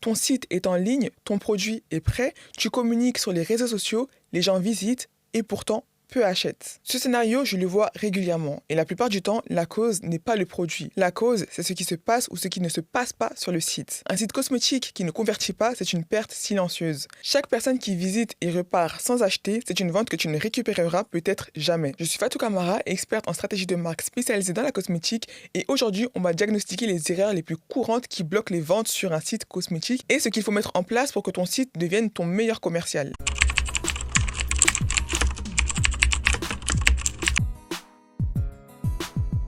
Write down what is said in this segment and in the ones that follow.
Ton site est en ligne, ton produit est prêt, tu communiques sur les réseaux sociaux, les gens visitent et pourtant peu achètent. Ce scénario, je le vois régulièrement et la plupart du temps, la cause n'est pas le produit. La cause, c'est ce qui se passe ou ce qui ne se passe pas sur le site. Un site cosmétique qui ne convertit pas, c'est une perte silencieuse. Chaque personne qui visite et repart sans acheter, c'est une vente que tu ne récupéreras peut-être jamais. Je suis Fatou Camara, experte en stratégie de marque spécialisée dans la cosmétique et aujourd'hui, on va diagnostiquer les erreurs les plus courantes qui bloquent les ventes sur un site cosmétique et ce qu'il faut mettre en place pour que ton site devienne ton meilleur commercial.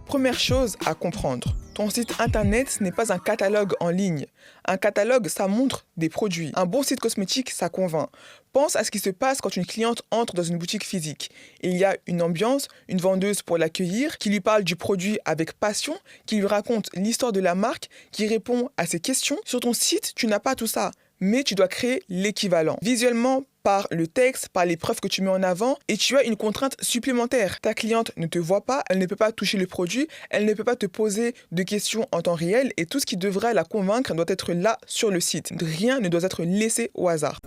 Première chose à comprendre, ton site internet n'est pas un catalogue en ligne. Un catalogue, ça montre des produits. Un bon site cosmétique, ça convainc. Pense à ce qui se passe quand une cliente entre dans une boutique physique. Il y a une ambiance, une vendeuse pour l'accueillir, qui lui parle du produit avec passion, qui lui raconte l'histoire de la marque, qui répond à ses questions. Sur ton site, tu n'as pas tout ça, mais tu dois créer l'équivalent. Visuellement, par le texte, par les preuves que tu mets en avant, et tu as une contrainte supplémentaire. Ta cliente ne te voit pas, elle ne peut pas toucher le produit, elle ne peut pas te poser de questions en temps réel, et tout ce qui devrait la convaincre doit être là sur le site. Rien ne doit être laissé au hasard.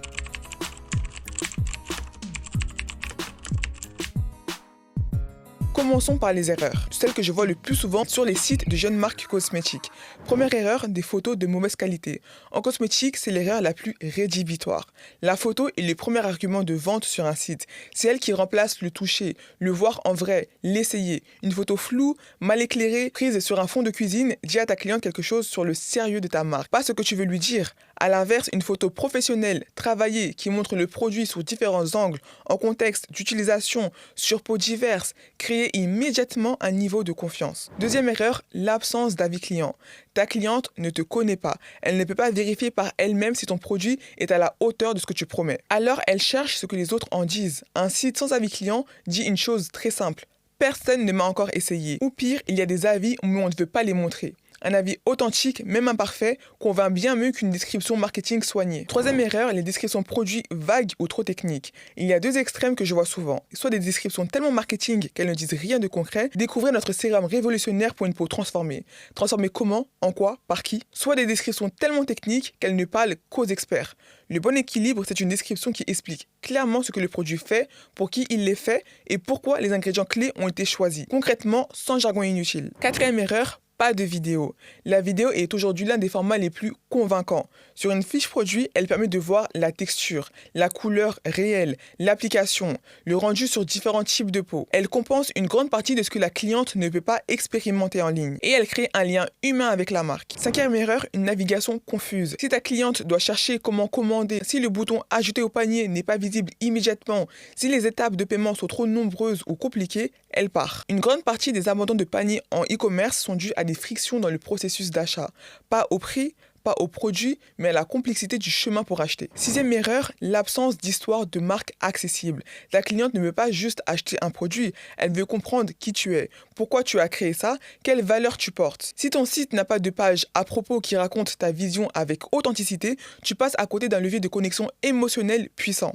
Commençons par les erreurs, celles que je vois le plus souvent sur les sites de jeunes marques cosmétiques. Première erreur, des photos de mauvaise qualité. En cosmétique, c'est l'erreur la plus rédhibitoire. La photo est le premier argument de vente sur un site. C'est elle qui remplace le toucher, le voir en vrai, l'essayer. Une photo floue, mal éclairée, prise sur un fond de cuisine, dit à ta cliente quelque chose sur le sérieux de ta marque. Pas ce que tu veux lui dire. À l'inverse, une photo professionnelle, travaillée, qui montre le produit sous différents angles, en contexte d'utilisation, sur peau diverses, créer immédiatement un niveau de confiance. Deuxième erreur, l'absence d'avis client. Ta cliente ne te connaît pas. Elle ne peut pas vérifier par elle-même si ton produit est à la hauteur de ce que tu promets. Alors, elle cherche ce que les autres en disent. Un site sans avis client dit une chose très simple. Personne ne m'a encore essayé. Ou pire, il y a des avis, mais on ne veut pas les montrer. Un avis authentique, même imparfait, convainc bien mieux qu'une description marketing soignée. Troisième erreur, les descriptions produits vagues ou trop techniques. Il y a deux extrêmes que je vois souvent. Soit des descriptions tellement marketing qu'elles ne disent rien de concret, découvrir notre sérum révolutionnaire pour une peau transformée. Transformée comment, en quoi, par qui? Soit des descriptions tellement techniques qu'elles ne parlent qu'aux experts. Le bon équilibre, c'est une description qui explique clairement ce que le produit fait, pour qui il l'est fait et pourquoi les ingrédients clés ont été choisis. Concrètement, sans jargon inutile. Quatrième erreur, pas de vidéo. La vidéo est aujourd'hui l'un des formats les plus convaincants. Sur une fiche produit, elle permet de voir la texture, la couleur réelle, l'application, le rendu sur différents types de peau. Elle compense une grande partie de ce que la cliente ne peut pas expérimenter en ligne. Et elle crée un lien humain avec la marque. Cinquième erreur, une navigation confuse. Si ta cliente doit chercher comment commander, si le bouton ajouter au panier n'est pas visible immédiatement, si les étapes de paiement sont trop nombreuses ou compliquées, elle part. Une grande partie des abandons de panier en e-commerce sont dus à des frictions dans le processus d'achat. Pas au prix, pas au produit, mais à la complexité du chemin pour acheter. Sixième erreur, l'absence d'histoire de marque accessible. Ta cliente ne veut pas juste acheter un produit, elle veut comprendre qui tu es, pourquoi tu as créé ça, quelle valeur tu portes. Si ton site n'a pas de page à propos qui raconte ta vision avec authenticité, tu passes à côté d'un levier de connexion émotionnelle puissant.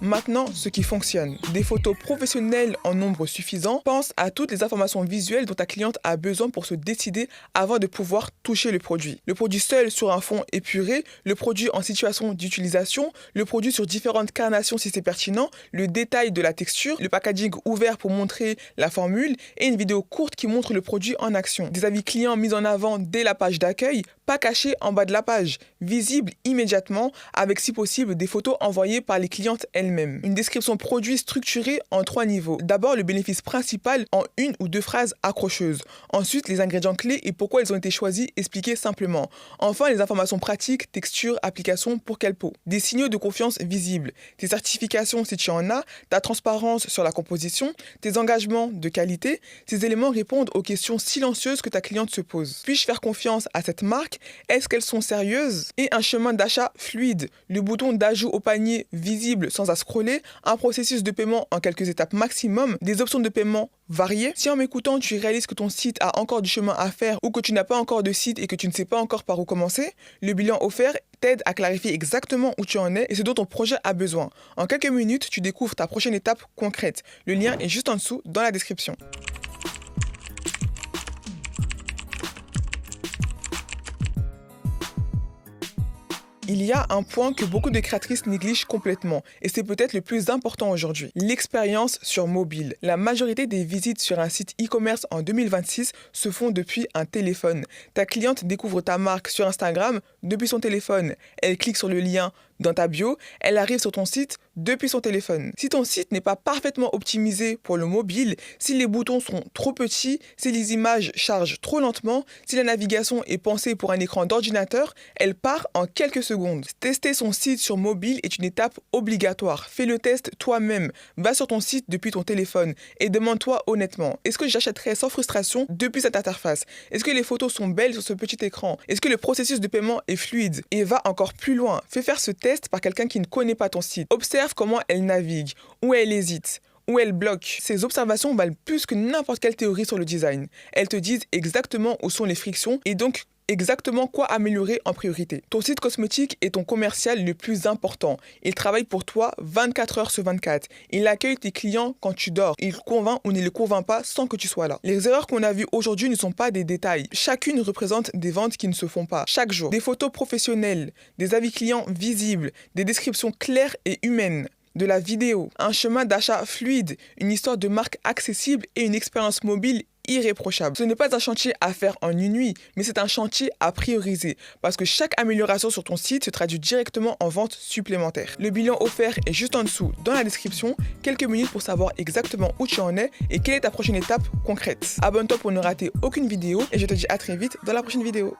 Maintenant, ce qui fonctionne. Des photos professionnelles en nombre suffisant. Pense à toutes les informations visuelles dont ta cliente a besoin pour se décider avant de pouvoir toucher le produit. Le produit seul sur un fond épuré, le produit en situation d'utilisation, le produit sur différentes carnations si c'est pertinent, le détail de la texture, le packaging ouvert pour montrer la formule et une vidéo courte qui montre le produit en action. Des avis clients mis en avant dès la page d'accueil, pas cachés en bas de la page, visibles immédiatement avec si possible des photos envoyées par les clientes elles-mêmes. Une description produit structurée en 3 niveaux. D'abord, le bénéfice principal en 1 ou 2 phrases accrocheuses. Ensuite, les ingrédients clés et pourquoi ils ont été choisis expliqués simplement. Enfin, les informations pratiques, texture, application, pour quelle peau. Des signaux de confiance visibles. Tes certifications si tu en as, ta transparence sur la composition, tes engagements de qualité. Ces éléments répondent aux questions silencieuses que ta cliente se pose. Puis-je faire confiance à cette marque? Est-ce qu'elles sont sérieuses? Et un chemin d'achat fluide. Le bouton d'ajout au panier visible sans scroller, un processus de paiement en quelques étapes maximum, des options de paiement variées. Si en m'écoutant, tu réalises que ton site a encore du chemin à faire ou que tu n'as pas encore de site et que tu ne sais pas encore par où commencer, le bilan offert t'aide à clarifier exactement où tu en es et ce dont ton projet a besoin. En quelques minutes, tu découvres ta prochaine étape concrète. Le lien est juste en dessous dans la description. Il y a un point que beaucoup de créatrices négligent complètement, et c'est peut-être le plus important aujourd'hui, l'expérience sur mobile. La majorité des visites sur un site e-commerce en 2026 se font depuis un téléphone. Ta cliente découvre ta marque sur Instagram depuis son téléphone. Elle clique sur le lien dans ta bio, elle arrive sur ton site depuis son téléphone. Si ton site n'est pas parfaitement optimisé pour le mobile, si les boutons sont trop petits, si les images chargent trop lentement, si la navigation est pensée pour un écran d'ordinateur, elle part en quelques secondes. Tester son site sur mobile est une étape obligatoire. Fais le test toi-même. Va sur ton site depuis ton téléphone et demande-toi honnêtement, est-ce que j'achèterais sans frustration depuis cette interface? Est-ce que les photos sont belles sur ce petit écran? Est-ce que le processus de paiement est fluide? Et va encore plus loin. Fais faire ce test par quelqu'un qui ne connaît pas ton site. Observe comment elle navigue, où elle hésite, où elle bloque. Ces observations valent plus que n'importe quelle théorie sur le design. Elles te disent exactement où sont les frictions et donc exactement quoi améliorer en priorité. Ton site cosmétique est ton commercial le plus important. Il travaille pour toi 24 heures sur 24. Il accueille tes clients quand tu dors. Il convainc ou ne les convainc pas sans que tu sois là. Les erreurs qu'on a vues aujourd'hui ne sont pas des détails. Chacune représente des ventes qui ne se font pas. Chaque jour, des photos professionnelles, des avis clients visibles, des descriptions claires et humaines, de la vidéo, un chemin d'achat fluide, une histoire de marque accessible et une expérience mobile irréprochable. Ce n'est pas un chantier à faire en une nuit, mais c'est un chantier à prioriser parce que chaque amélioration sur ton site se traduit directement en vente supplémentaire. Le bilan offert est juste en dessous dans la description, quelques minutes pour savoir exactement où tu en es et quelle est ta prochaine étape concrète. Abonne-toi pour ne rater aucune vidéo et je te dis à très vite dans la prochaine vidéo.